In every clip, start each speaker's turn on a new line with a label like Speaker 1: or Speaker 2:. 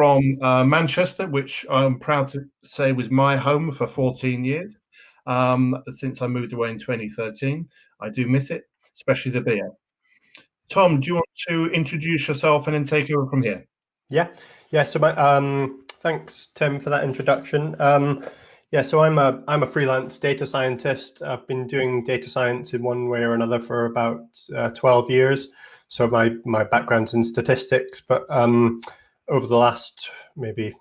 Speaker 1: from Manchester, which I'm proud to say was my home for 14 years. Since I moved away in 2013. I do miss it, especially the beer. Tom, do you want to introduce yourself and then take over from here?
Speaker 2: Yeah. So thanks, Tim, for that introduction. So I'm a freelance data scientist. I've been doing data science in one way or another for about 12 years. So my background's in statistics, but over the last maybe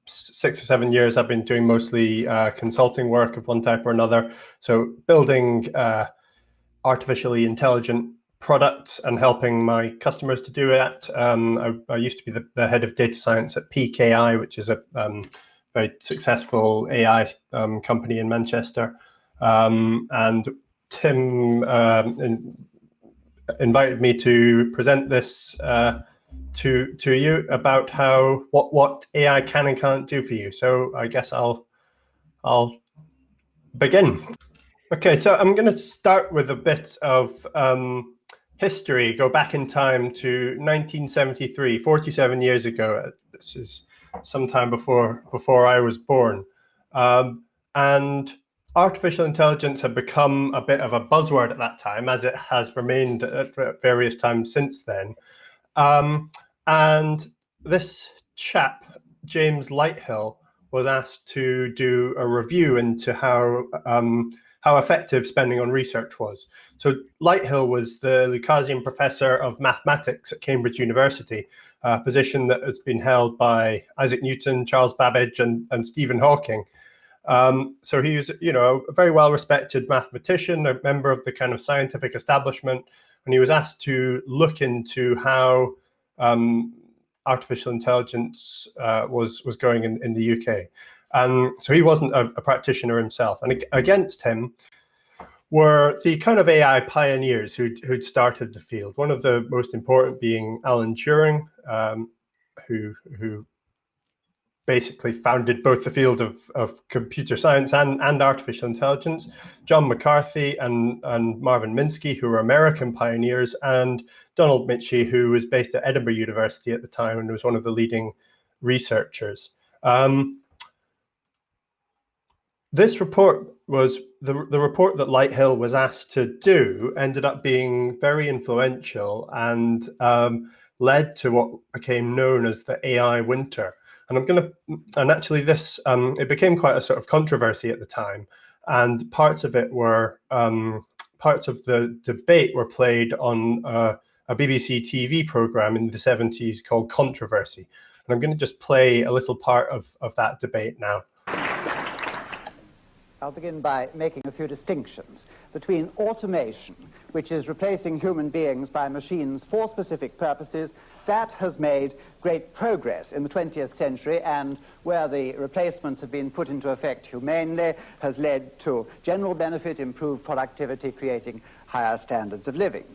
Speaker 2: 6 or 7 years, I've been doing mostly consulting work of one type or another. So building artificially intelligent products and helping my customers to do it. I used to be the head of data science at PKI, which is a very successful AI company in Manchester. And Tim invited me to present this to you about what AI can and can't do for you. So I guess I'll begin. Okay, so I'm going to start with a bit of history, go back in time to 1973, 47 years ago. This is sometime before I was born. And artificial intelligence had become a bit of a buzzword at that time, as it has remained at various times since then. And this chap, James Lighthill, was asked to do a review into how effective spending on research was. So Lighthill was the Lucasian Professor of Mathematics at Cambridge University, a position that has been held by Isaac Newton, Charles Babbage, and Stephen Hawking. So he was, a very well-respected mathematician, a member of the kind of scientific establishment, and he was asked to look into how artificial intelligence was going in the UK. So he wasn't a practitioner himself. And against him were the kind of AI pioneers who'd started the field. One of the most important being Alan Turing, who basically founded both the field of computer science and artificial intelligence. John McCarthy and Marvin Minsky, who were American pioneers, and Donald Mitchie, who was based at Edinburgh University at the time and was one of the leading researchers. This report was the report that Lighthill was asked to do ended up being very influential and led to what became known as the AI winter. And actually this, it became quite a sort of controversy at the time. And parts of it were, parts of the debate were played on a BBC TV program in the 70s called Controversy. And I'm going to just play a little part of that debate now.
Speaker 3: I'll begin by making a few distinctions between automation, which is replacing human beings by machines for specific purposes. That has made great progress in the 20th century, and where the replacements have been put into effect humanely has led to general benefit, improved productivity, creating higher standards of living.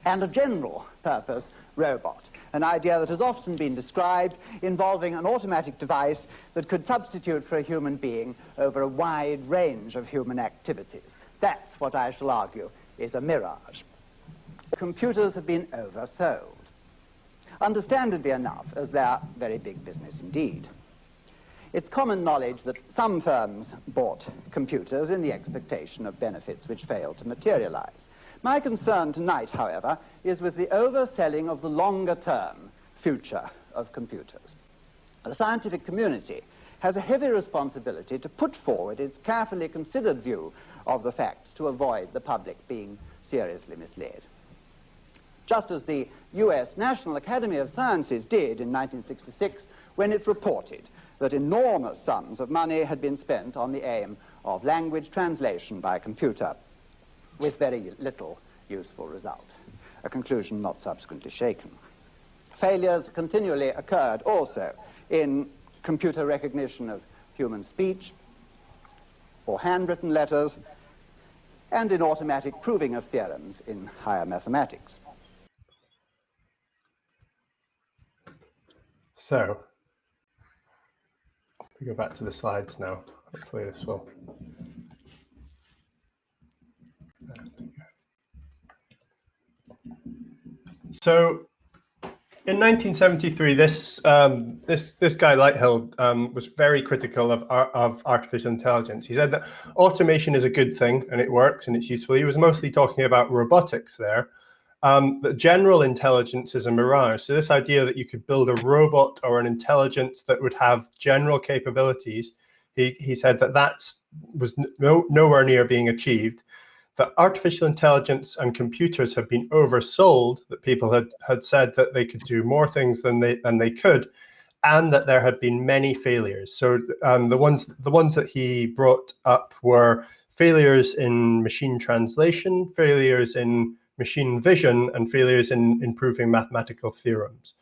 Speaker 3: And a general purpose robot, an idea that has often been described involving an automatic device that could substitute for a human being over a wide range of human activities. That's what I shall argue is a mirage. Computers have been oversold, understandably enough, as they're very big business indeed. It's common knowledge that some firms bought computers in the expectation of benefits which failed to materialize. My concern tonight, however, is with the overselling of the longer-term future of computers. The scientific community has a heavy responsibility to put forward its carefully considered view of the facts to avoid the public being seriously misled. Just as the US National Academy of Sciences did in 1966 when it reported that enormous sums of money had been spent on the aim of language translation by computer, with very little useful result, a conclusion not subsequently shaken. Failures continually occurred also in computer recognition of human speech or handwritten letters, and in automatic proving of theorems in higher mathematics.
Speaker 2: So, we go back to the slides now. Hopefully this will... So in 1973, this guy Lighthill was very critical of artificial intelligence. He said that automation is a good thing and it works and it's useful. He was mostly talking about robotics there. That general intelligence is a mirage. So this idea that you could build a robot or an intelligence that would have general capabilities, he said that was nowhere near being achieved. That artificial intelligence and computers have been oversold, that people had said that they could do more things than they could, and that there had been many failures. So the ones that he brought up were failures in machine translation, failures in machine vision, and failures in improving mathematical theorems.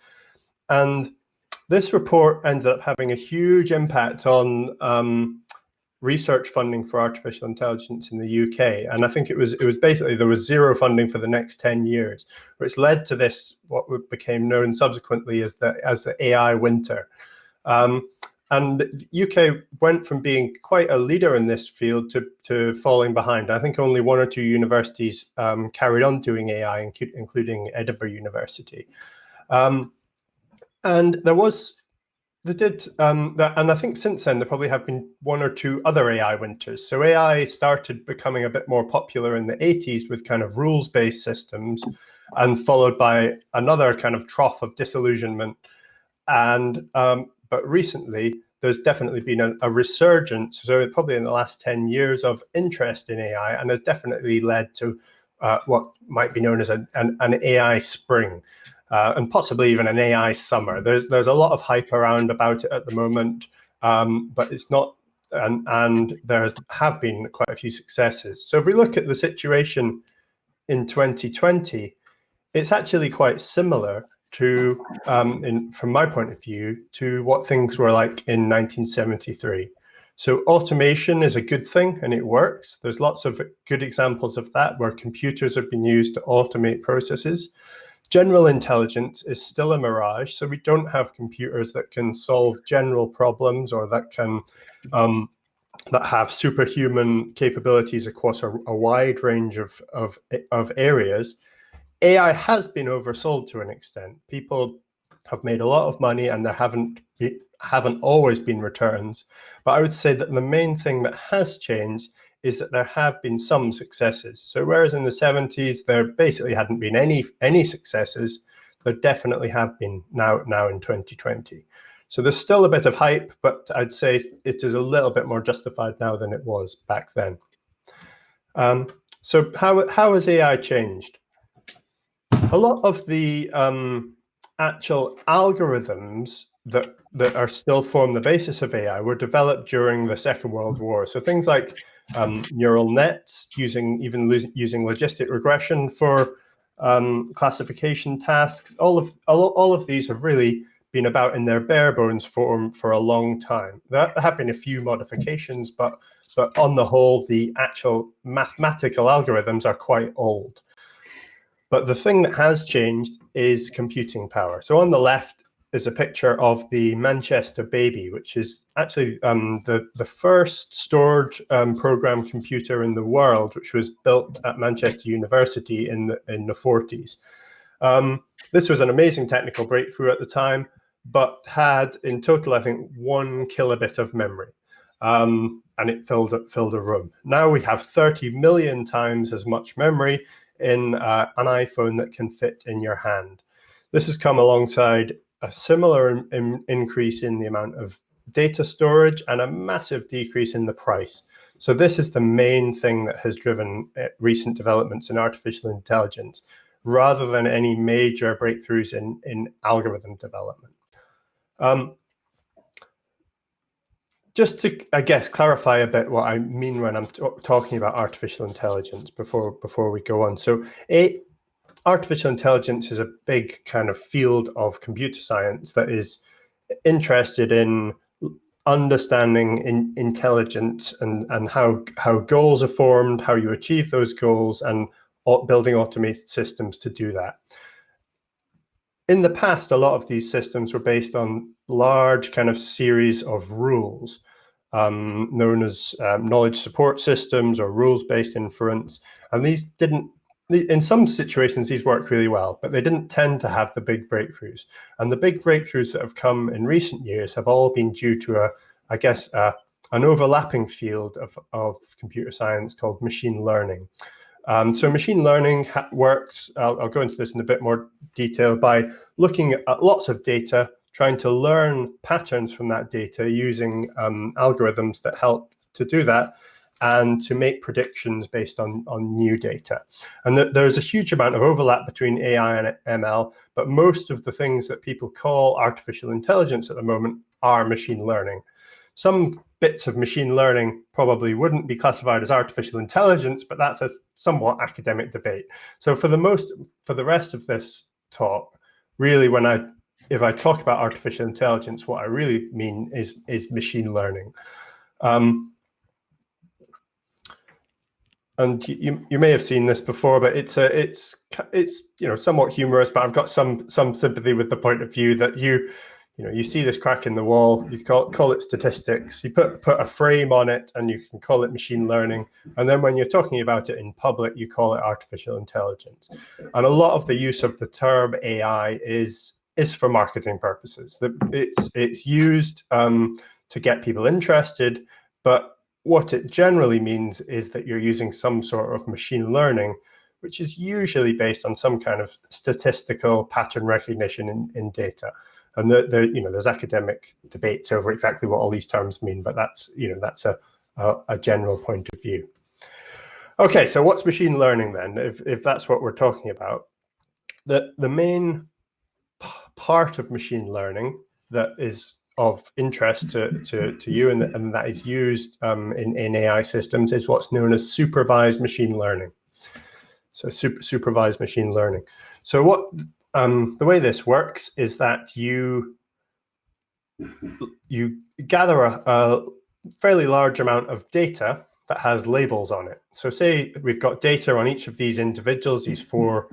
Speaker 2: And this report ended up having a huge impact on research funding for artificial intelligence in the UK. And I think it was basically, there was zero funding for the next 10 years, which led to this, what became known subsequently as the AI winter. And UK went from being quite a leader in this field to falling behind. I think only one or two universities carried on doing AI, including Edinburgh University. And I think since then, there probably have been one or two other AI winters. So AI started becoming a bit more popular in the 80s with kind of rules-based systems, and followed by another kind of trough of disillusionment. And but recently, there's definitely been a resurgence, so probably in the last 10 years, of interest in AI, and has definitely led to what might be known as an AI spring. And possibly even an AI summer. There's a lot of hype around about it at the moment, but it's not, and there have been quite a few successes. So if we look at the situation in 2020, it's actually quite similar to, from my point of view, to what things were like in 1973. So automation is a good thing and it works. There's lots of good examples of that where computers have been used to automate processes. General intelligence is still a mirage, so we don't have computers that can solve general problems or that can that have superhuman capabilities across a wide range of areas. AI has been oversold to an extent. People have made a lot of money, and there haven't always been returns. But I would say that the main thing that has changed is that there have been some successes. So whereas in the 70s there basically hadn't been any successes, there definitely have been now in 2020. So there's still a bit of hype, but I'd say it is a little bit more justified now than it was back then. So how has AI changed? A lot of the actual algorithms that are still form the basis of AI were developed during the Second World War. So things like neural nets, using logistic regression for classification tasks. All of these have really been about in their bare bones form for a long time. There have been a few modifications, but on the whole, the actual mathematical algorithms are quite old. But the thing that has changed is computing power. So on the left is a picture of the Manchester Baby, which is actually the first stored program computer in the world, which was built at Manchester University in the 40s. This was an amazing technical breakthrough at the time, but had in total, I think, 1 kilobit of memory, and it filled a room. Now we have 30 million times as much memory in an iPhone that can fit in your hand. This has come alongside a similar increase in the amount of data storage and a massive decrease in the price. So this is the main thing that has driven recent developments in artificial intelligence, rather than any major breakthroughs in algorithm development. Just to, I guess, clarify a bit what I mean when I'm talking about artificial intelligence before we go on. So artificial intelligence is a big kind of field of computer science that is interested in understanding intelligence and how goals are formed, how you achieve those goals, and building automated systems to do that. In the past, a lot of these systems were based on large kind of series of rules, known as knowledge support systems or rules-based inference, and these didn't in some situations, these worked really well, but they didn't tend to have the big breakthroughs. And the big breakthroughs that have come in recent years have all been due to an overlapping field of computer science called machine learning. So machine learning works, I'll go into this in a bit more detail, by looking at lots of data, trying to learn patterns from that data using algorithms that help to do that, and to make predictions based on new data. And there's a huge amount of overlap between AI and ML, but most of the things that people call artificial intelligence at the moment are machine learning. Some bits of machine learning probably wouldn't be classified as artificial intelligence, but that's a somewhat academic debate. So for the rest of this talk, really, if I talk about artificial intelligence, what I really mean is machine learning. And you may have seen this before, but it's somewhat humorous. But I've got some sympathy with the point of view that you see this crack in the wall, you call it statistics, you put a frame on it, and you can call it machine learning. And then when you're talking about it in public, you call it artificial intelligence. And a lot of the use of the term AI is for marketing purposes. It's used to get people interested, but what it generally means is that you're using some sort of machine learning, which is usually based on some kind of statistical pattern recognition in data. And there's academic debates over exactly what all these terms mean, but that's a general point of view. Okay, so what's machine learning then? If that's what we're talking about, the main part of machine learning that is of interest to you and that is used in AI systems is what's known as supervised machine learning. So supervised machine learning. So what the way this works is that you gather a fairly large amount of data that has labels on it. So say we've got data on each of these individuals, these 4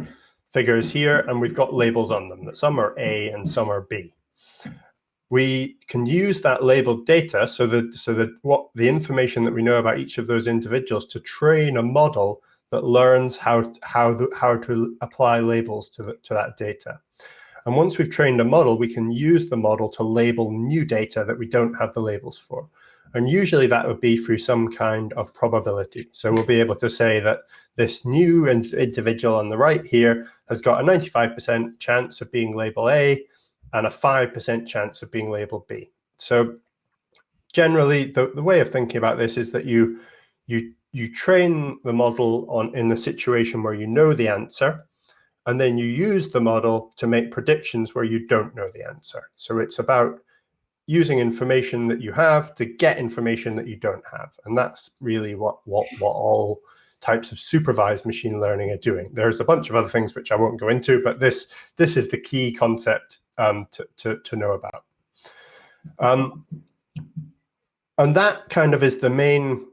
Speaker 2: figures here, and we've got labels on them, that some are A and some are B. We can use that labeled data, so that what the information that we know about each of those individuals, to train a model that learns how to apply labels to that data. And once we've trained a model, we can use the model to label new data that we don't have the labels for. And usually that would be through some kind of probability. So we'll be able to say that this new individual on the right here has got a 95% chance of being labeled A and a 5% chance of being labeled B. So generally, the way of thinking about this is that you train the model in the situation where you know the answer, and then you use the model to make predictions where you don't know the answer. So it's about using information that you have to get information that you don't have. And that's really what all types of supervised machine learning are doing. There's a bunch of other things which I won't go into, but this is the key concept to know about. And that kind of is the main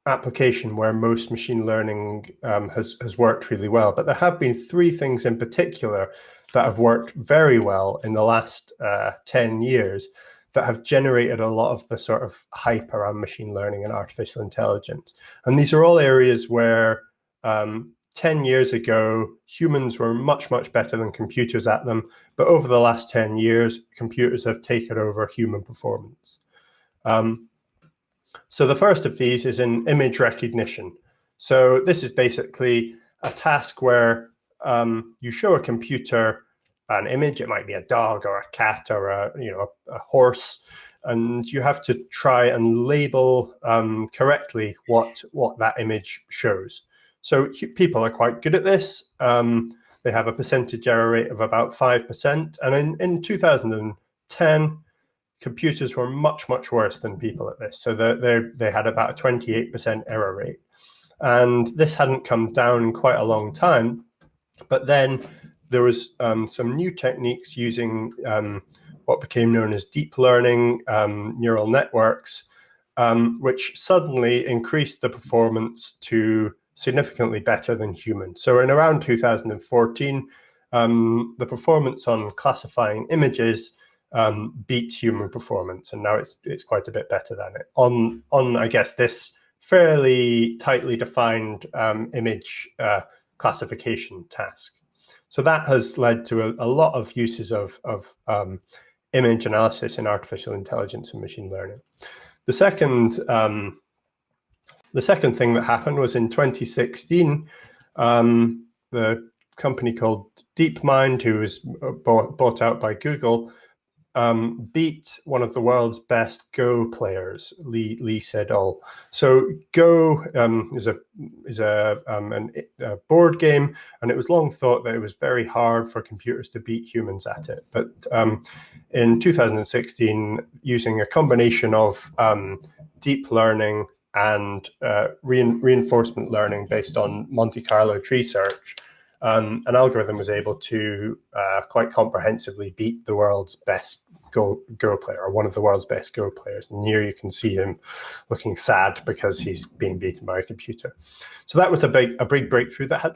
Speaker 2: application where most machine learning has worked really well. But there have been 3 things in particular that have worked very well in the last 10 years that have generated a lot of the sort of hype around machine learning and artificial intelligence. And these are all areas where 10 years ago, humans were much, much better than computers at them. But over the last 10 years, computers have taken over human performance. So the first of these is in image recognition. So this is basically a task where you show a computer an image. It might be a dog or a cat or a horse, and you have to try and label correctly what that image shows. So people are quite good at this. They have a percentage error rate of about 5%, and in 2010. Computers were much, much worse than people at this. So they had about a 28% error rate. And this hadn't come down in quite a long time. But then there was some new techniques using what became known as deep learning neural networks, which suddenly increased the performance to significantly better than humans. So in around 2014, the performance on classifying images beat human performance, and now it's quite a bit better than it. On I guess this fairly tightly defined image classification task. So that has led to a lot of uses of image analysis in artificial intelligence and machine learning. The second thing that happened was in 2016, the company called DeepMind, who was bought out by Google, beat one of the world's best Go players, Lee Sedol. So Go is a board game, and it was long thought that it was very hard for computers to beat humans at it. But in 2016, using a combination of deep learning and reinforcement learning based on Monte Carlo tree search, an algorithm was able to quite comprehensively beat the world's best Go player, or one of the world's best Go players. And here you can see him looking sad because he's being beaten by a computer. So that was a big breakthrough that had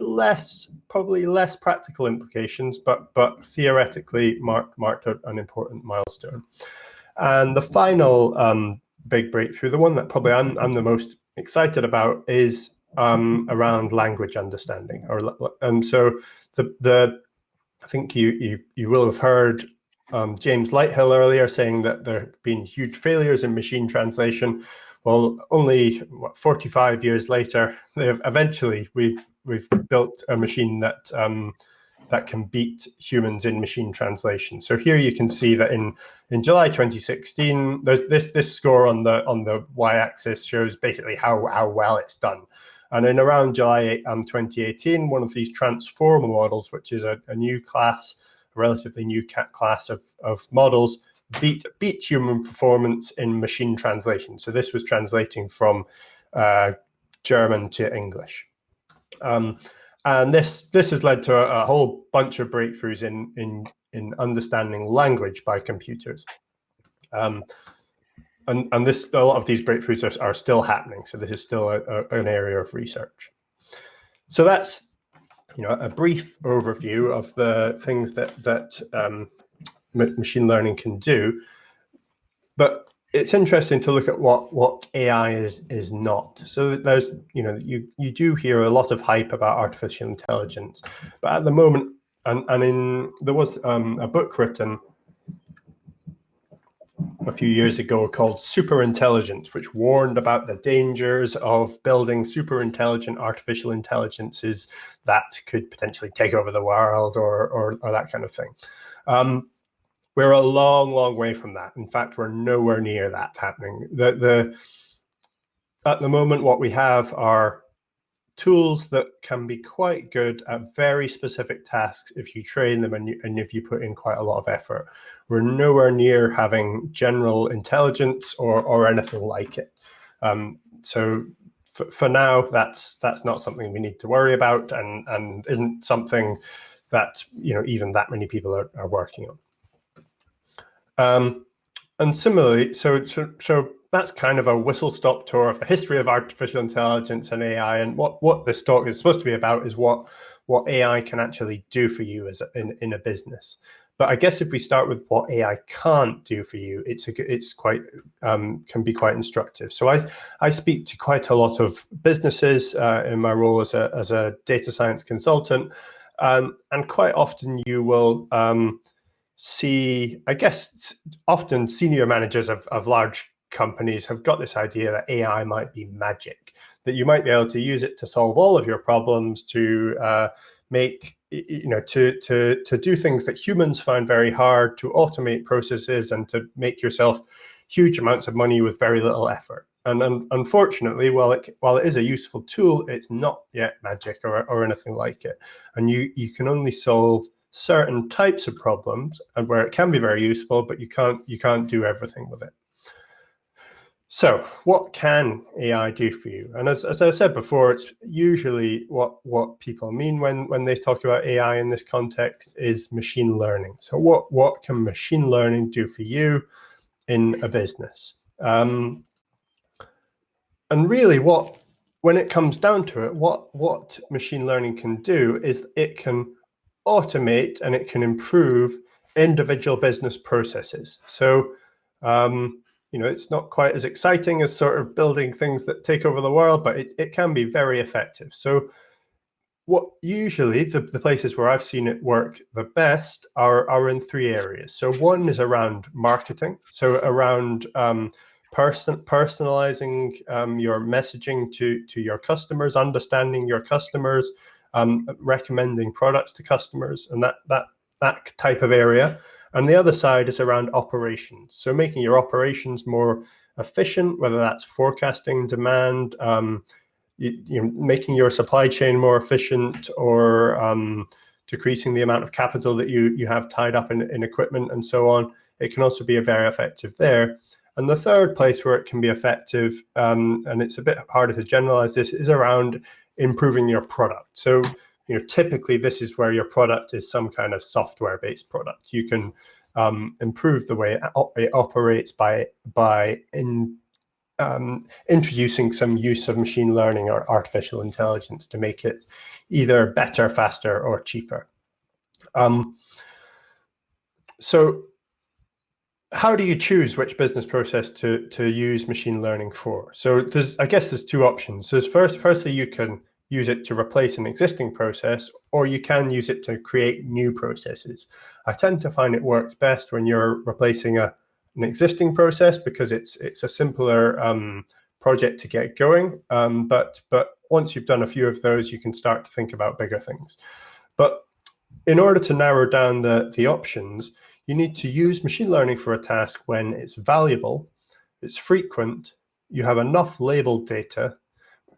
Speaker 2: probably less practical implications, but theoretically marked an important milestone. And the final big breakthrough, the one that probably I'm the most excited about, is around language understanding. So I think you will have heard James Lighthill earlier saying that there have been huge failures in machine translation. Well, only 45 years later, we've built a machine that can beat humans in machine translation. So here you can see that in July 2016, there's this score on the y-axis shows basically how well it's done. And in around July 2018, one of these transformer models, which is a new class, a relatively new class of models, beat human performance in machine translation. So this was translating from German to English. And this has led to a whole bunch of breakthroughs in understanding language by computers. And a lot of these breakthroughs are still happening. So this is still an area of research. So that's a brief overview of the things that machine learning can do. But it's interesting to look at what AI is not. So there's you do hear a lot of hype about artificial intelligence, but at the moment, there was a book written a few years ago called Superintelligence, which warned about the dangers of building super intelligent artificial intelligences that could potentially take over the world or that kind of thing. We're a long way from that. In fact, we're nowhere near that happening. At the moment, what we have are tools that can be quite good at very specific tasks if you train them and if you put in quite a lot of effort. We're nowhere near having general intelligence or anything like it. So for now, that's not something we need to worry about, and isn't something that even that many people are working on. And similarly, so that's kind of a whistle-stop tour of the history of artificial intelligence and AI. And what this talk is supposed to be about is what AI can actually do for you in a business. But I guess if we start with what AI can't do for you, it's quite can be quite instructive. So I speak to quite a lot of businesses in my role as a data science consultant, and quite often you will see, I guess, often senior managers of large companies have got this idea that AI might be magic, that you might be able to use it to solve all of your problems, to make, to do things that humans find very hard, to automate processes, and to make yourself huge amounts of money with very little effort. And unfortunately, while it is a useful tool, it's not yet magic or anything like it. And you can only solve certain types of problems, and where it can be very useful, but you can't do everything with it. So what can AI do for you? And as I said before, it's usually what people mean when they talk about AI in this context is machine learning. So what can machine learning do for you in a business? And really when it comes down to it, what machine learning can do is it can automate and it can improve individual business processes. So it's not quite as exciting as sort of building things that take over the world, but it can be very effective. So what usually the places where I've seen it work the best are in three areas. So one is around marketing, so around personalizing your messaging to your customers, understanding your customers, recommending products to customers, and that type of area. And the other side is around operations, so making your operations more efficient, whether that's forecasting demand, making your supply chain more efficient, or decreasing the amount of capital that you have tied up in equipment and so on. It can also be very effective there. And the third place where it can be effective, and it's a bit harder to generalize this, is around improving your product. So typically this is where your product is some kind of software-based product. You can improve the way it operates by introducing some use of machine learning or artificial intelligence to make it either better, faster, or cheaper. So how do you choose which business process to use machine learning for? So I guess there's two options. So firstly, you can use it to replace an existing process, or you can use it to create new processes. I tend to find it works best when you're replacing an existing process, because it's a simpler project to get going. But once you've done a few of those, you can start to think about bigger things. But in order to narrow down the options, you need to use machine learning for a task when it's valuable, it's frequent, you have enough labeled data,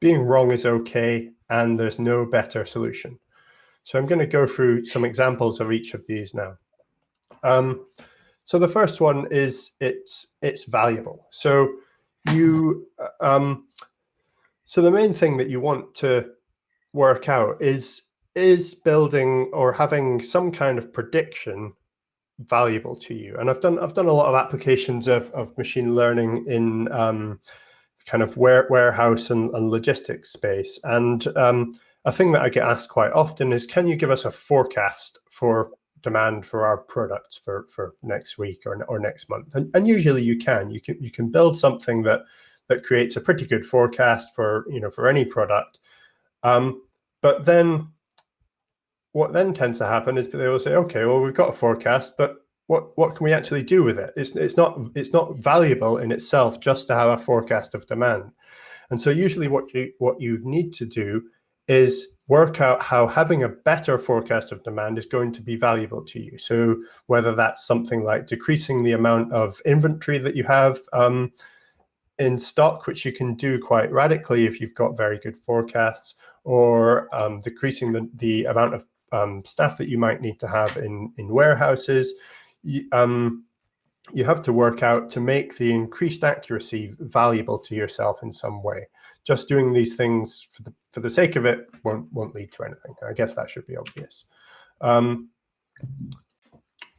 Speaker 2: being wrong is okay, and there's no better solution. So I'm going to go through some examples of each of these now. So the first one is it's valuable. So so the main thing that you want to work out is building or having some kind of prediction valuable to you. And I've done a lot of applications of machine learning in kind of warehouse and logistics space. And a thing that I get asked quite often is, can you give us a forecast for demand for our products for next week or next month? And usually you can build something that creates a pretty good forecast for any product. But then what then tends to happen is they will say, okay, well, we've got a forecast, but what can we actually do with it? It's not valuable in itself just to have a forecast of demand. And so usually what you need to do is work out how having a better forecast of demand is going to be valuable to you. So whether that's something like decreasing the amount of inventory that you have in stock, which you can do quite radically if you've got very good forecasts, or decreasing the amount of staff that you might need to have in warehouses. You have to work out to make the increased accuracy valuable to yourself in some way. Just doing these things for the sake of it won't lead to anything. I guess that should be obvious. The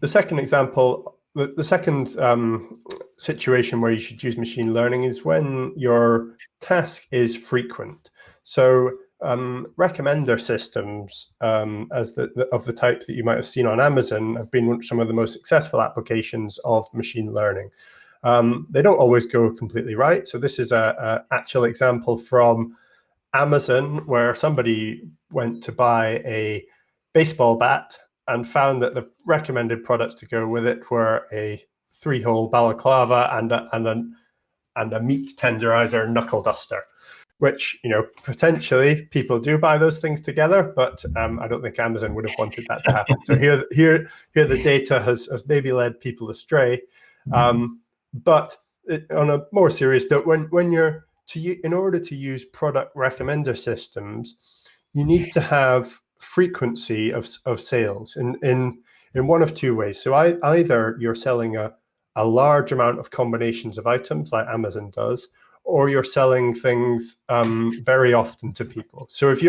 Speaker 2: second example, the second situation where you should use machine learning is when your task is frequent. So recommender systems of the type that you might have seen on Amazon have been some of the most successful applications of machine learning. They don't always go completely right. So this is an actual example from Amazon where somebody went to buy a baseball bat and found that the recommended products to go with it were a 3-hole balaclava and a meat tenderizer knuckle duster, which, potentially people do buy those things together, but I don't think Amazon would have wanted that to happen. So here the data has maybe led people astray. But on a more serious note, in order to use product recommender systems, you need to have frequency of sales in one of two ways. So either you're selling a large amount of combinations of items like Amazon does, or you're selling things very often to people. So if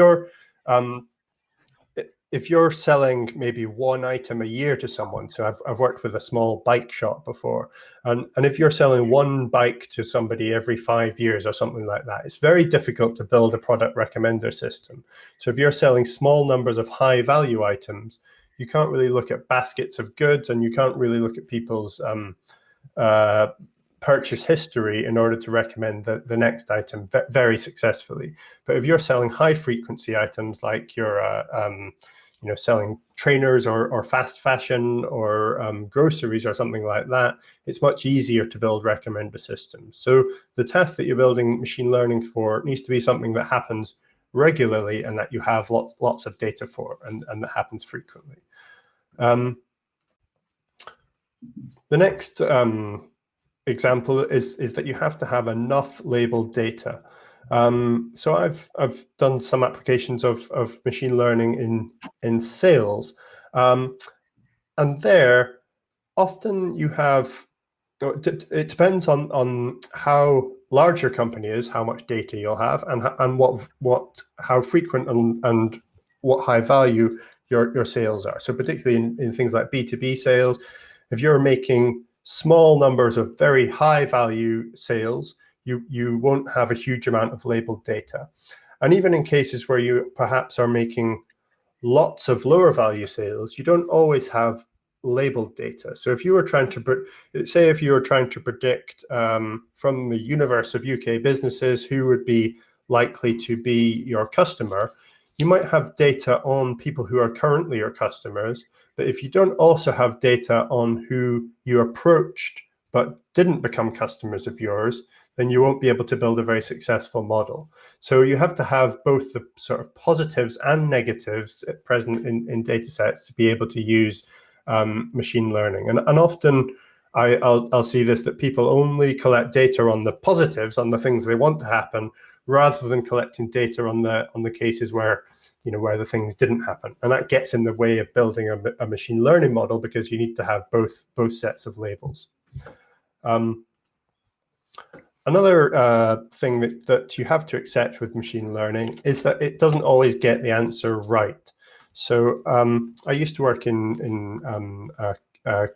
Speaker 2: you're selling maybe one item a year to someone, so I've worked with a small bike shop before, and if you're selling one bike to somebody every 5 years or something like that, it's very difficult to build a product recommender system. So if you're selling small numbers of high value items, you can't really look at baskets of goods, and you can't really look at people's purchase history in order to recommend the next item very successfully. But if you're selling high frequency items, like you're selling trainers or fast fashion or groceries or something like that, it's much easier to build recommender systems. So the task that you're building machine learning for needs to be something that happens regularly and that you have lots of data for, and that happens frequently. The next example is that you have to have enough labeled data. So I've done some applications of machine learning in sales, and there often you have, it depends on how large your company is, how much data you'll have, and how frequent and what high value your sales are. So particularly in things like B2B sales, if you're making small numbers of very high value sales, you won't have a huge amount of labeled data. And even in cases where you perhaps are making lots of lower value sales, you don't always have labeled data. So if you were trying to, say if you were trying to predict from the universe of UK businesses who would be likely to be your customer, you might have data on people who are currently your customers. But if you don't also have data on who you approached but didn't become customers of yours, then you won't be able to build a very successful model. So you have to have both the sort of positives and negatives present in data sets to be able to use machine learning. And often I'll see this, that people only collect data on the positives, on the things they want to happen, rather than collecting data on the cases where the things didn't happen. And that gets in the way of building a machine learning model, because you need to have both sets of labels. Another thing that you have to accept with machine learning is that it doesn't always get the answer right. So I used to work in a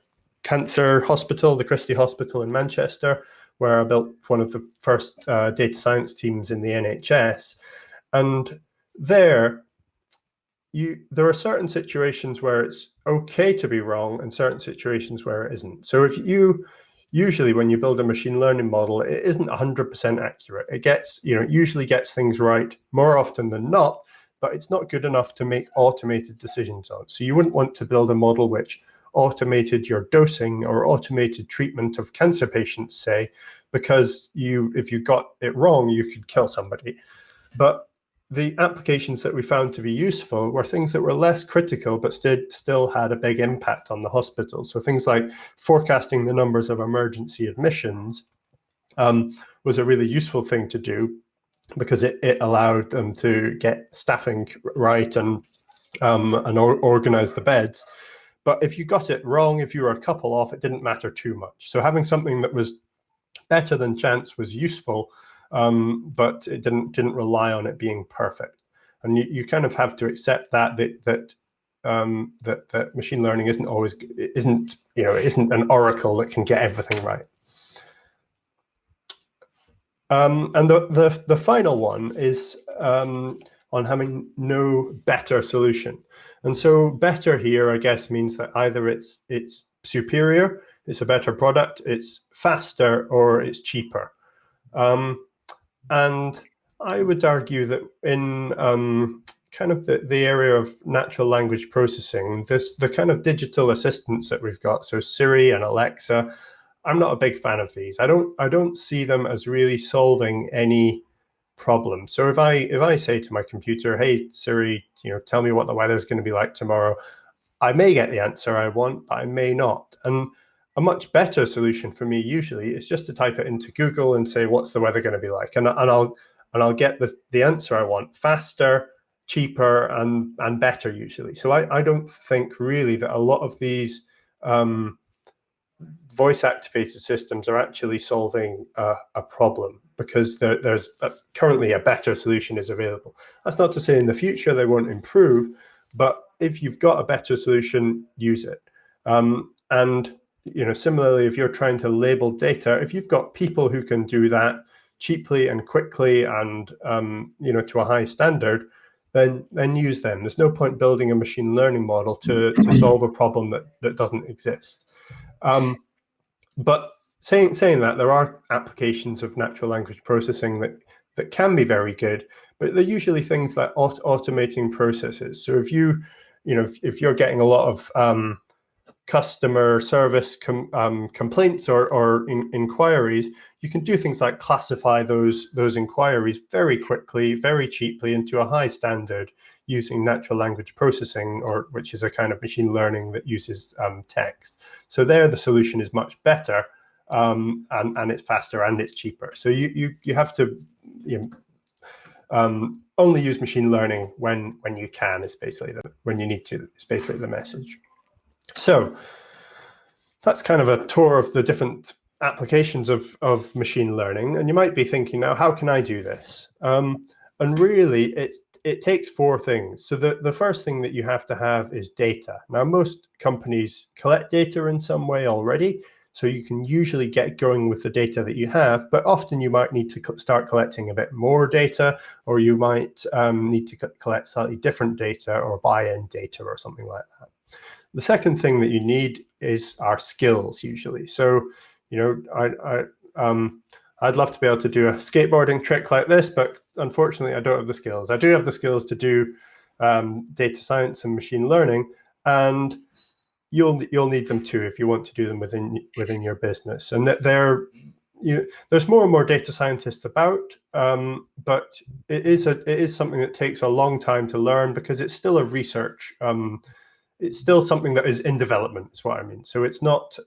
Speaker 2: cancer hospital, the Christie Hospital in Manchester, where I built one of the first data science teams in the NHS. And there are certain situations where it's okay to be wrong and certain situations where it isn't. So usually when you build a machine learning model, it isn't 100% accurate. It usually gets things right more often than not, but it's not good enough to make automated decisions on. So you wouldn't want to build a model which automated your dosing or automated treatment of cancer patients, say, because if you got it wrong, you could kill somebody. But the applications that we found to be useful were things that were less critical, but still had a big impact on the hospital. So things like forecasting the numbers of emergency admissions was a really useful thing to do, because it allowed them to get staffing right and organize the beds. But if you got it wrong, if you were a couple off, it didn't matter too much. So having something that was better than chance was useful, but it didn't rely on it being perfect. And you kind of have to accept that machine learning isn't an oracle that can get everything right. And the final one is on having no better solution. And so better here, I guess, means that either it's superior, it's a better product, it's faster, or it's cheaper. And I would argue that in kind of the area of natural language processing, the kind of digital assistants that we've got, so Siri and Alexa, I'm not a big fan of these. I don't see them as really solving any problem. So if I say to my computer, hey Siri, tell me what the weather is going to be like tomorrow, I may get the answer I want, but I may not. And a much better solution for me usually is just to type it into Google and say, what's the weather going to be like? And I'll get the answer I want faster, cheaper, and better usually. So I don't think really that a lot of these voice activated systems are actually solving a problem, because there's currently a better solution is available. That's not to say in the future they won't improve, but if you've got a better solution, use it. And similarly, if you're trying to label data, if you've got people who can do that cheaply and quickly and to a high standard, then use them. There's no point building a machine learning model to solve a problem that doesn't exist. But saying that, there are applications of natural language processing that can be very good, but they're usually things like automating processes. So if if you're getting a lot of customer service complaints or inquiries, you can do things like classify those inquiries very quickly, very cheaply into a high standard using natural language processing, which is a kind of machine learning that uses text. So there, the solution is much better, and it's faster and it's cheaper. So you have to only use machine learning when you can. Is basically when you need to. It's basically the message. So that's kind of a tour of the different applications of machine learning. And you might be thinking, now, how can I do this? And really, it takes four things. So the first thing that you have to have is data. Now, most companies collect data in some way already, so you can usually get going with the data that you have, but often you might need to start collecting a bit more data, or you might need to collect slightly different data or buy-in data or something like that. The second thing that you need are skills usually. So, I'd love to be able to do a skateboarding trick like this, but unfortunately I don't have the skills. I do have the skills to do data science and machine learning, and you'll need them too if you want to do them within your business. And that there's more and more data scientists about, but it is something that takes a long time to learn because it's still a research. It's still something that is in development, is what I mean. So it's not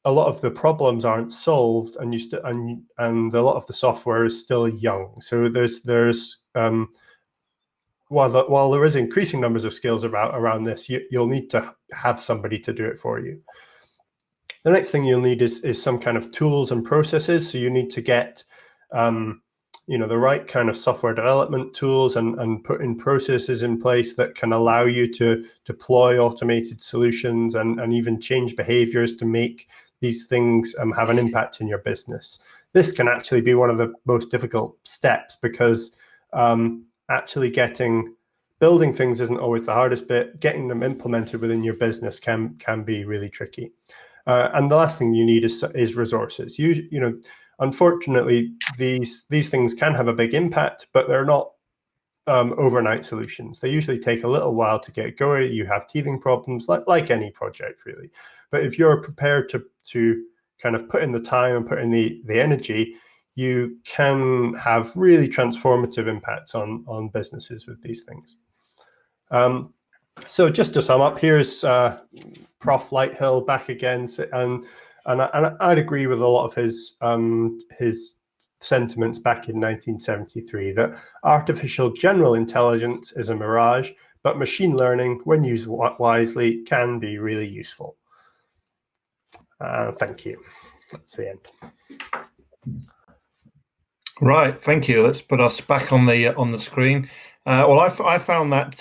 Speaker 2: a lot of the problems aren't solved, and and a lot of the software is still young. So there's while there is increasing numbers of skills around this, you'll need to have somebody to do it for you. The next thing you'll need is some kind of tools and processes. So you need to get the right kind of software development tools and put in processes in place that can allow you to deploy automated solutions and even change behaviors to make these things have an impact in your business. This can actually be one of the most difficult steps because actually building things isn't always the hardest bit. Getting them implemented within your business can be really tricky. And the last thing you need is resources. Unfortunately, these things can have a big impact, but they're not overnight solutions. They usually take a little while to get going. You have teething problems, like any project, really. But if you're prepared to kind of put in the time and put in the energy, you can have really transformative impacts on businesses with these things. So just to sum up, here's Prof. Lighthill back again, and I'd agree with a lot of his sentiments back in 1973 that artificial general intelligence is a mirage, but machine learning, when used wisely, can be really useful. Thank you. That's the end.
Speaker 1: Right, thank you. Let's put us back on the screen. Well, I found that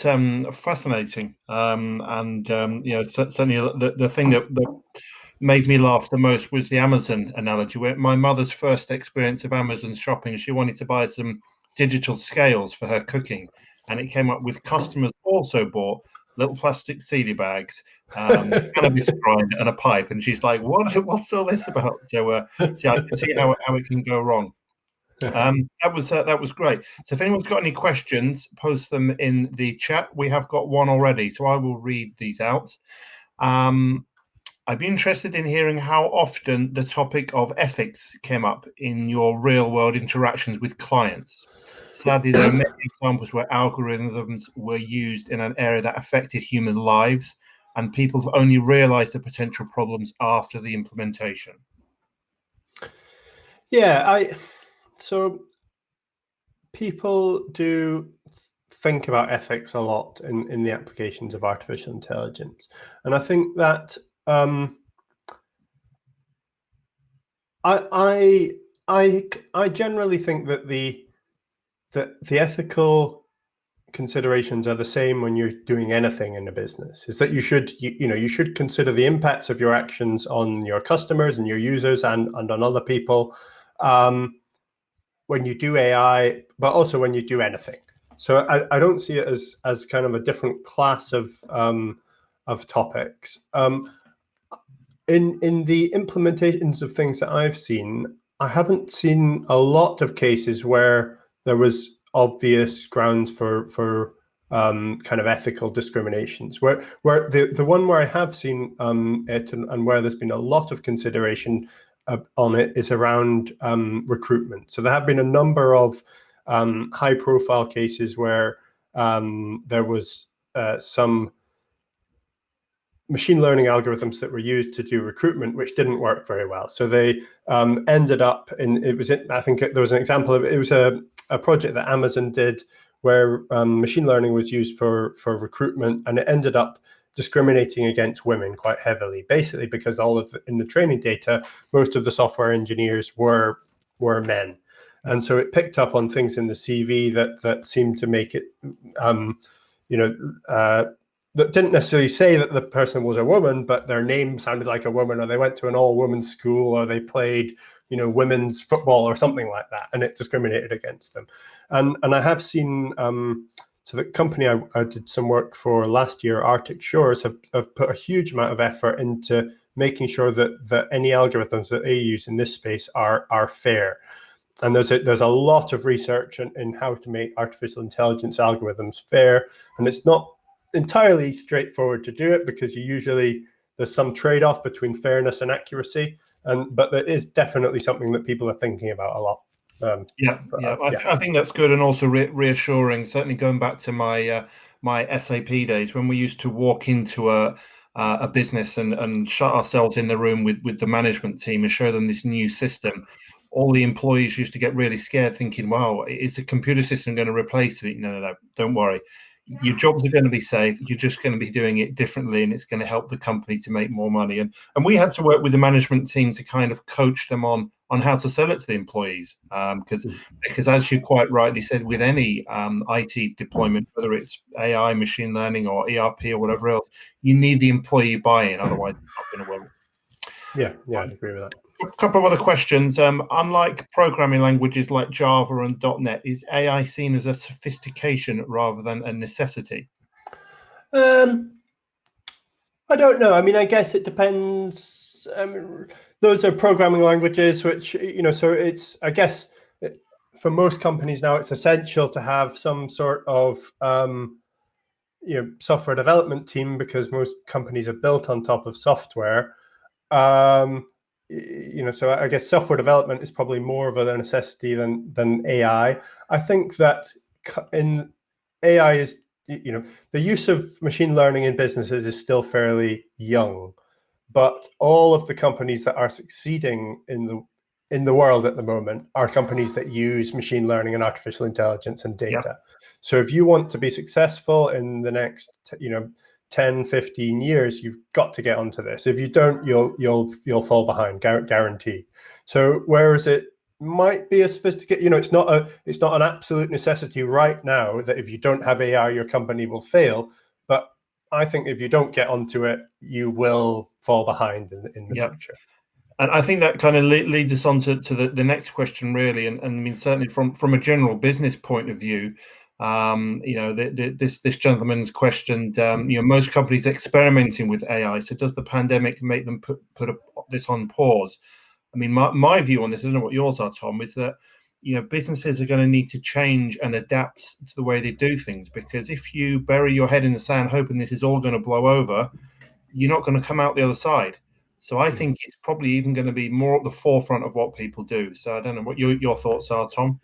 Speaker 1: fascinating, and certainly the thing that made me laugh the most was the Amazon analogy. Where my mother's first experience of Amazon shopping, she wanted to buy some digital scales for her cooking, and it came up with customers also bought little plastic sealy bags, cannabis grind, and a pipe, and she's like, "What's all this about?" So, I can see how it can go wrong. That was great. So if anyone's got any questions, post them in the chat. We have got one already, so I will read these out. I'd be interested in hearing how often the topic of ethics came up in your real-world interactions with clients. Sadly, there are many examples where algorithms were used in an area that affected human lives, and people have only realized the potential problems after the implementation.
Speaker 2: Yeah, so people do think about ethics a lot in the applications of artificial intelligence, and I think that I generally think that the ethical considerations are the same when you're doing anything in a business. Is that you should consider the impacts of your actions on your customers and your users and on other people when you do AI, but also when you do anything. So I don't see it as kind of a different class of topics. in the implementations of things that I've seen, I haven't seen a lot of cases where there was obvious grounds for kind of ethical discriminations. Where the one where I have seen it and where there's been a lot of consideration on it is around recruitment. So there have been a number of high-profile cases where there was some machine learning algorithms that were used to do recruitment, which didn't work very well. So they ended up I think there was an example of it was a project that Amazon did where machine learning was used for recruitment, and it ended up discriminating against women quite heavily, basically because in the training data, most of the software engineers were men. And so it picked up on things in the CV that seemed to make it, that didn't necessarily say that the person was a woman, but their name sounded like a woman, or they went to an all-women's school, or they played, women's football or something like that, and it discriminated against them. And I have seen, so the company I did some work for last year, Arctic Shores, have put a huge amount of effort into making sure that any algorithms that they use in this space are fair. And there's a lot of research in how to make artificial intelligence algorithms fair, and it's not entirely straightforward to do it because there's some trade-off between fairness and accuracy, but there is definitely something that people are thinking about a lot.
Speaker 1: I think that's good and also reassuring. Certainly, going back to my my SAP days when we used to walk into a business and shut ourselves in the room with the management team and show them this new system. All the employees used to get really scared, thinking, "Wow, is the computer system going to replace it?" No, don't worry. Your jobs are going to be safe. You're just going to be doing it differently, and it's going to help the company to make more money. And we had to work with the management team to kind of coach them on how to sell it to the employees, because as you quite rightly said, with any IT deployment, whether it's AI, machine learning, or ERP or whatever else, you need the employee buy-in. Otherwise, it's not going to work.
Speaker 2: Yeah, I'd agree with that.
Speaker 1: A couple of other questions. Unlike programming languages like Java and .NET, is AI seen as a sophistication rather than a necessity?
Speaker 2: I don't know. I mean, I guess it depends. Those are programming languages, which, so it's, I guess, for most companies now, it's essential to have some sort of, software development team because most companies are built on top of software. So I guess software development is probably more of a necessity than AI. I think that in AI is, the use of machine learning in businesses is still fairly young, but all of the companies that are succeeding in the world at the moment are companies that use machine learning and artificial intelligence and data. Yep. So if you want to be successful in the next, 10, 15 years, you've got to get onto this. If you don't, you'll fall behind, guaranteed. So whereas it might be a sophisticated, it's not an absolute necessity right now that if you don't have AI, your company will fail. But I think if you don't get onto it, you will fall behind in the future.
Speaker 1: And I think that kind of leads us on to the next question, really. And I mean, certainly from a general business point of view, this gentleman's questioned, most companies experimenting with AI. So does the pandemic make them put this on pause? I mean, my view on this, I don't know what yours are, Tom, is that, businesses are going to need to change and adapt to the way they do things, because if you bury your head in the sand hoping this is all going to blow over, you're not going to come out the other side. So I think it's probably even going to be more at the forefront of what people do. So I don't know what your thoughts are, Tom.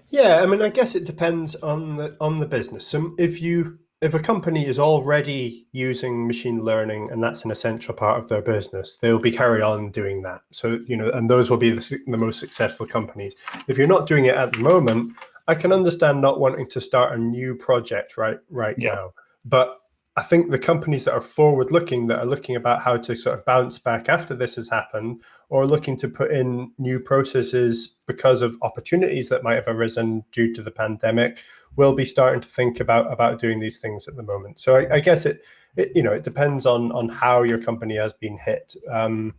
Speaker 2: Yeah, I mean, I guess it depends on the business. So if a company is already using machine learning and that's an essential part of their business, they'll be carried on doing that. So, and those will be the most successful companies. If you're not doing it at the moment, I can understand not wanting to start a new project right now. But I think the companies that are forward-looking, that are looking about how to sort of bounce back after this has happened, or looking to put in new processes because of opportunities that might have arisen due to the pandemic, will be starting to think about doing these things at the moment. So I guess it depends on how your company has been hit, and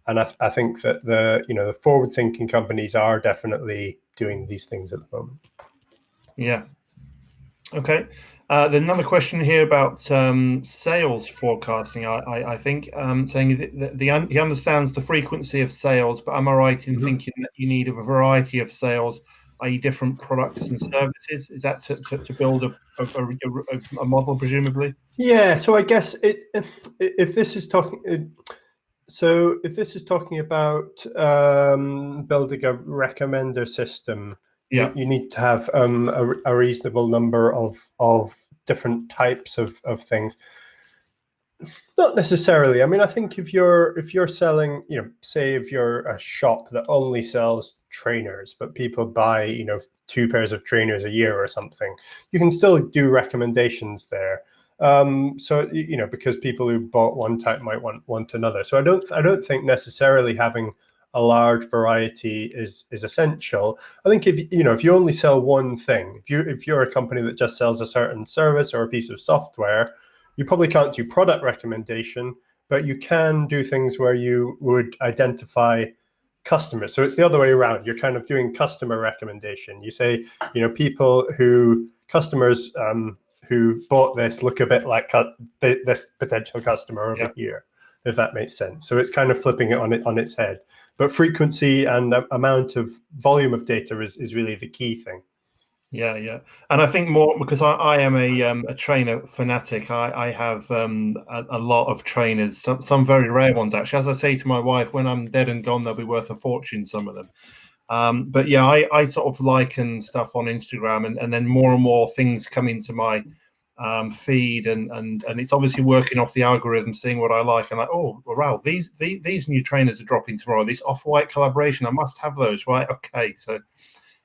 Speaker 2: I think that the forward-thinking companies are definitely doing these things at the moment.
Speaker 1: Yeah. Okay. Then another question here about sales forecasting. I think saying that he understands the frequency of sales, but am I right in thinking that you need a variety of sales, i.e., different products and services? Is that to build a model, presumably?
Speaker 2: Yeah. So I guess if this is talking. So if this is talking about building a recommender system,
Speaker 1: Yeah.
Speaker 2: you need to have a reasonable number of different types of things. Not necessarily. I mean, I think if you're selling, say if you're a shop that only sells trainers, but people buy, 2 pairs of trainers a year or something, you can still do recommendations there. So because people who bought one type might want another. So I don't think necessarily having a large variety is essential. I think if you only sell one thing, if you're a company that just sells a certain service or a piece of software, you probably can't do product recommendation, but you can do things where you would identify customers. So it's the other way around. You're kind of doing customer recommendation. You say, customers who bought this look a bit like this potential customer over here, if that makes sense. So it's kind of flipping it on its head. But frequency and amount of volume of data is really the key thing.
Speaker 1: Yeah, and I think more because I am a trainer fanatic. I have a lot of trainers, some very rare ones actually. As I say to my wife, when I'm dead and gone, they'll be worth a fortune, some of them. But yeah, I sort of liken stuff on Instagram, and then more and more things come into my feed, and it's obviously working off the algorithm, seeing what I like, and like, oh wow, these new trainers are dropping tomorrow. This Off-White collaboration, I must have those, right? Okay, so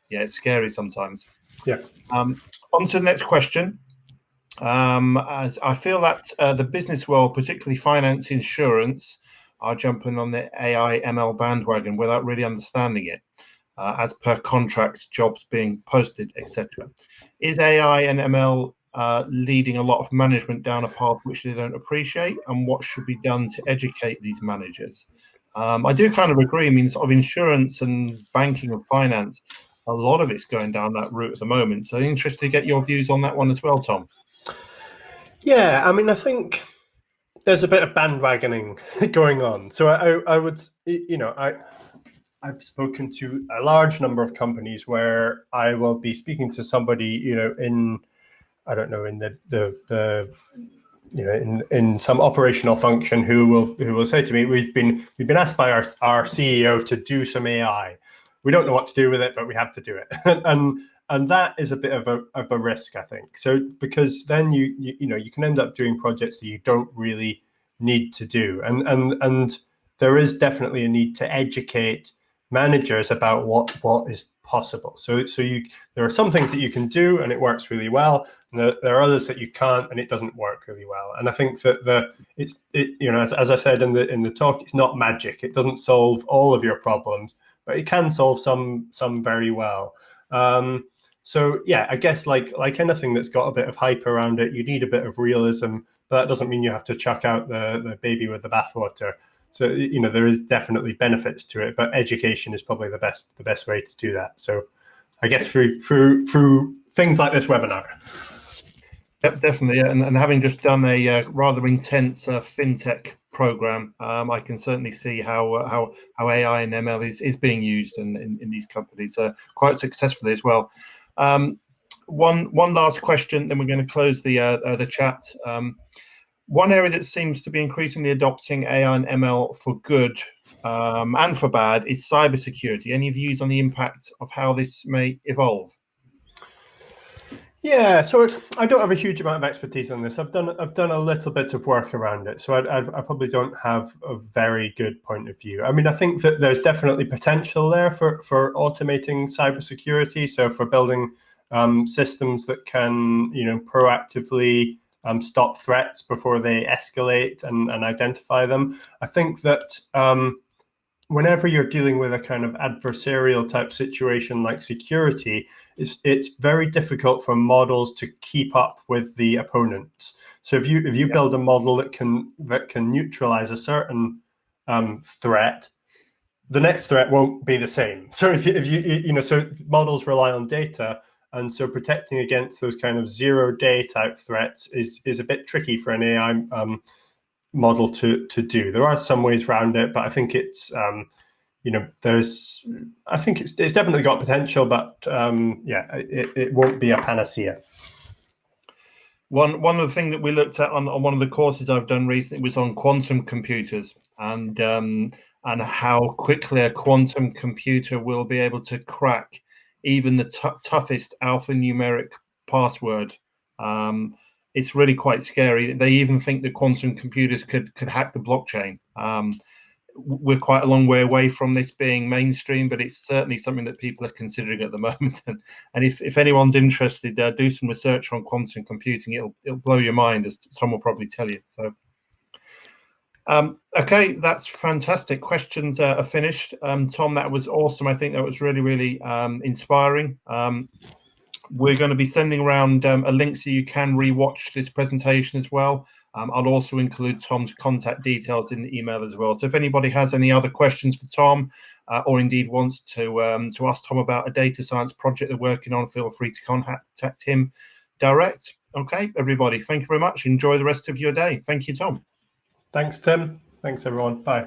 Speaker 1: yeah, it's scary sometimes.
Speaker 2: Yeah.
Speaker 1: On to the next question. As I feel that the business world, particularly finance, insurance, are jumping on the AI ML bandwagon without really understanding it, as per contracts, jobs being posted, etc. Is AI and ML leading a lot of management down a path which they don't appreciate, and what should be done to educate these managers? I do kind of agree. I mean, sort of insurance and banking and finance, a lot of it's going down that route at the moment. So interested to get your views on that one as well, Tom.
Speaker 2: Yeah, I mean, I think there's a bit of bandwagoning going on. So I would, I've spoken to a large number of companies where I will be speaking to somebody, in some operational function who will say to me, we've been asked by our CEO to do some AI. We don't know what to do with it, but we have to do it. And that is a bit of a risk, I think. So because then you can end up doing projects that you don't really need to do. And there is definitely a need to educate managers about what is possible. So there are some things that you can do and it works really well, and there are others that you can't and it doesn't work really well. And I think that as I said in the talk, it's not magic. It doesn't solve all of your problems, but it can solve some very well. So yeah, I guess like anything that's got a bit of hype around it, you need a bit of realism, but that doesn't mean you have to chuck out the baby with the bathwater. So there is definitely benefits to it, but education is probably the best way to do that. So I guess through things like this webinar.
Speaker 1: Yep, definitely. Yeah. And having just done a rather intense fintech program, I can certainly see how AI and ML is being used in these companies quite successfully as well. One last question, then we're going to close the chat. One area that seems to be increasingly adopting AI and ML for good and for bad is cybersecurity. Any views on the impact of how this may evolve?
Speaker 2: Yeah, so I don't have a huge amount of expertise on this. I've done a little bit of work around it, so I probably don't have a very good point of view. I mean, I think that there's definitely potential there for automating cybersecurity. So for building systems that can proactively stop threats before they escalate and identify them. I think that whenever you're dealing with a kind of adversarial type situation like security, it's very difficult for models to keep up with the opponents. So if you build a model that can neutralize a certain threat, the next threat won't be the same. So if you so models rely on data, And so protecting against those kind of zero-day type threats is a bit tricky for an AI model to do. There are some ways around it, but I think it's it's definitely got potential, but it won't be a panacea.
Speaker 1: One of the things that we looked at on one of the courses I've done recently was on quantum computers and how quickly a quantum computer will be able to crack even the toughest alphanumeric password. It's really quite scary. They even think that quantum computers could hack the blockchain. We're quite a long way away from this being mainstream, but it's certainly something that people are considering at the moment. And if anyone's interested, do some research on quantum computing. It'll blow your mind, as Tom will probably tell you. So, okay, that's fantastic. Questions are finished. Tom, that was awesome. I think that was really, really inspiring. We're going to be sending around a link so you can rewatch this presentation as well. I'll also include Tom's contact details in the email as well. So if anybody has any other questions for Tom, or indeed wants to ask Tom about a data science project they're working on, feel free to contact him direct. Okay, everybody, thank you very much. Enjoy the rest of your day. Thank you, Tom.
Speaker 2: Thanks, Tim. Thanks, everyone. Bye.